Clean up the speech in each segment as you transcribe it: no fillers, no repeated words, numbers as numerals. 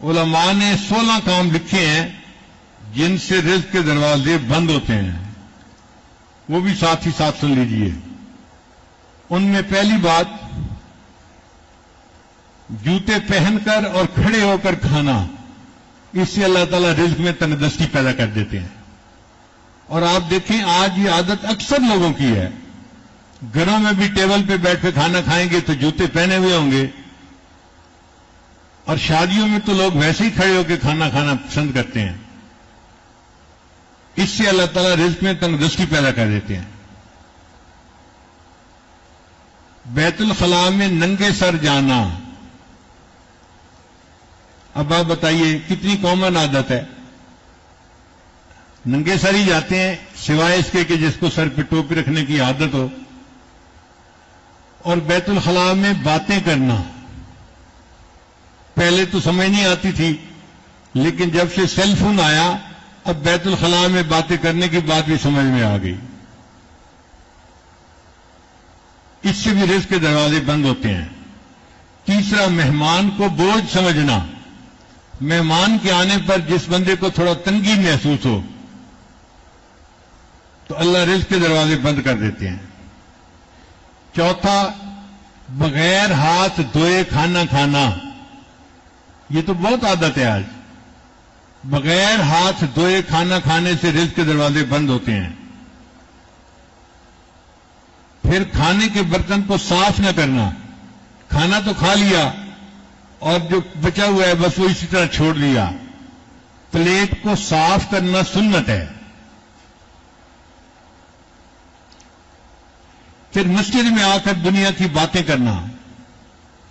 علماء نے 16 کام لکھے ہیں جن سے رزق کے دروازے بند ہوتے ہیں، وہ بھی ساتھ ہی ساتھ سن لیجئے۔ ان میں پہلی بات، جوتے پہن کر اور کھڑے ہو کر کھانا، اس سے اللہ تعالیٰ رزق میں تندرستی پیدا کر دیتے ہیں۔ اور آپ دیکھیں آج یہ عادت اکثر لوگوں کی ہے، گھروں میں بھی ٹیبل پہ بیٹھ کے کھانا کھائیں گے تو جوتے پہنے ہوئے ہوں گے، اور شادیوں میں تو لوگ ویسے ہی کھڑے ہو کے کھانا کھانا پسند کرتے ہیں۔ اس سے اللہ تعالیٰ رزق میں تندرستی پیدا کر دیتے ہیں۔ بیت الخلاء میں ننگے سر جانا، اب آپ بتائیے کتنی کامن عادت ہے، ننگے سر ہی جاتے ہیں سوائے اس کے کہ جس کو سر پہ ٹوپی رکھنے کی عادت ہو۔ اور بیت الخلاء میں باتیں کرنا، پہلے تو سمجھ نہیں آتی تھی، لیکن جب سے سیل فون آیا اب بیت الخلاء میں باتیں کرنے کی بات بھی سمجھ میں آ گئی۔ اس سے بھی رزق کے دروازے بند ہوتے ہیں۔ تیسرا، مہمان کو بوجھ سمجھنا، مہمان کے آنے پر جس بندے کو تھوڑا تنگی محسوس ہو تو اللہ رزق کے دروازے بند کر دیتے ہیں۔ چوتھا، بغیر ہاتھ دھوئے کھانا کھانا، یہ تو بہت عادت ہے آج، بغیر ہاتھ دھوئے کھانا کھانے سے رزق کے دروازے بند ہوتے ہیں۔ پھر کھانے کے برتن کو صاف نہ کرنا، کھانا تو کھا لیا اور جو بچا ہوا ہے بس وہ اسی طرح چھوڑ دیا۔ پلیٹ کو صاف کرنا سنت ہے۔ پھر مسجد میں آ کر دنیا کی باتیں کرنا،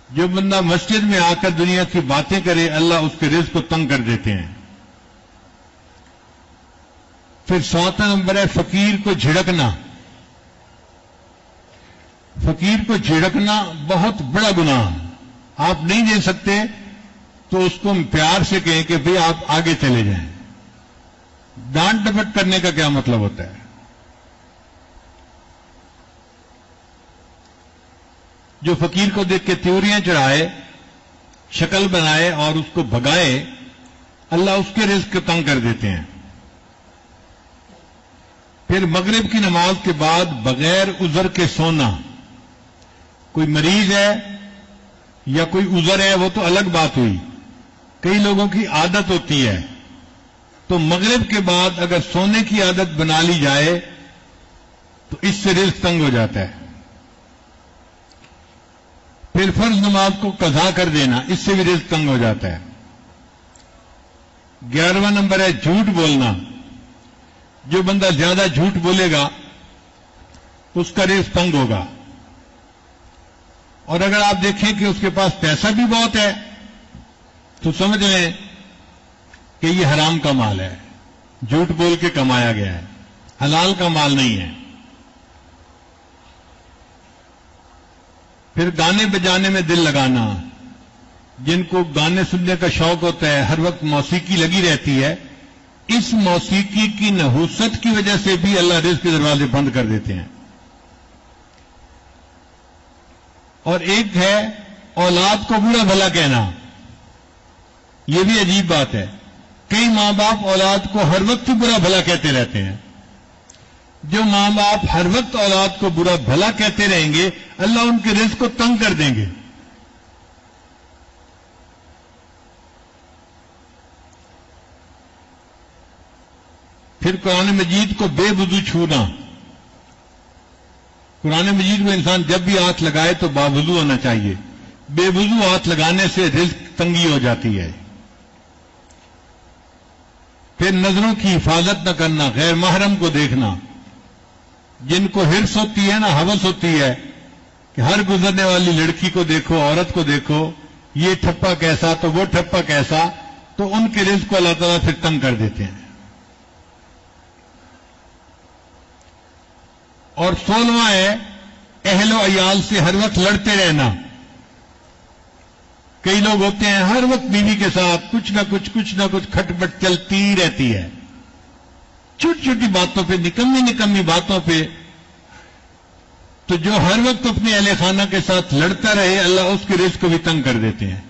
جو بندہ مسجد میں آ کر دنیا کی باتیں کرے اللہ اس کے رزق کو تنگ کر دیتے ہیں۔ پھر 7واں نمبر ہے فقیر کو جھڑکنا۔ فقیر کو جھڑکنا بہت بڑا گناہ، آپ نہیں دے سکتے تو اس کو پیار سے کہیں کہ بھئی آپ آگے چلے جائیں۔ ڈانٹ ڈپٹ کرنے کا کیا مطلب ہوتا ہے؟ جو فقیر کو دیکھ کے تیوریاں چڑھائے، شکل بنائے اور اس کو بھگائے، اللہ اس کے رزق کو تنگ کر دیتے ہیں۔ پھر مغرب کی نماز کے بعد بغیر عذر کے سونا، کوئی مریض ہے یا کوئی عذر ہے وہ تو الگ بات ہوئی، کئی لوگوں کی عادت ہوتی ہے، تو مغرب کے بعد اگر سونے کی عادت بنا لی جائے تو اس سے رزق تنگ ہو جاتا ہے۔ پھر فرض نماز کو قضا کر دینا، اس سے بھی رزق تنگ ہو جاتا ہے۔ 11واں نمبر ہے جھوٹ بولنا، جو بندہ زیادہ جھوٹ بولے گا اس کا رزق تنگ ہوگا۔ اور اگر آپ دیکھیں کہ اس کے پاس پیسہ بھی بہت ہے تو سمجھ لیں کہ یہ حرام کا مال ہے، جھوٹ بول کے کمایا گیا ہے، حلال کا مال نہیں ہے۔ پھر گانے بجانے میں دل لگانا، جن کو گانے سننے کا شوق ہوتا ہے، ہر وقت موسیقی لگی رہتی ہے، اس موسیقی کی نحوست کی وجہ سے بھی اللہ رزق کے دروازے بند کر دیتے ہیں۔ اور ایک ہے اولاد کو برا بھلا کہنا، یہ بھی عجیب بات ہے، کئی ماں باپ اولاد کو ہر وقت برا بھلا کہتے رہتے ہیں۔ جو ماں باپ ہر وقت اولاد کو برا بھلا کہتے رہیں گے اللہ ان کے رزق کو تنگ کر دیں گے۔ پھر قرآن مجید کو بے وضو چھونا، قرآن مجید میں انسان جب بھی ہاتھ لگائے تو باوضو ہونا چاہیے، بے وضو ہاتھ لگانے سے رزق تنگی ہو جاتی ہے۔ پھر نظروں کی حفاظت نہ کرنا، غیر محرم کو دیکھنا، جن کو حرص ہوتی ہے نا، ہوس ہوتی ہے کہ ہر گزرنے والی لڑکی کو دیکھو، عورت کو دیکھو، یہ ٹھپا کیسا تو وہ ٹھپا کیسا، تو ان کے رزق کو اللہ تعالیٰ پھر تنگ کر دیتے ہیں۔ اور 16واں ہے اہل و عیال سے ہر وقت لڑتے رہنا۔ کئی لوگ ہوتے ہیں ہر وقت بیوی کے ساتھ کچھ نہ کچھ کھٹپٹ چلتی رہتی ہے، چھوٹی چھوٹی باتوں پہ، نکمی باتوں پہ، تو جو ہر وقت اپنے اہل خانہ کے ساتھ لڑتا رہے اللہ اس کے رزق کو بھی تنگ کر دیتے ہیں۔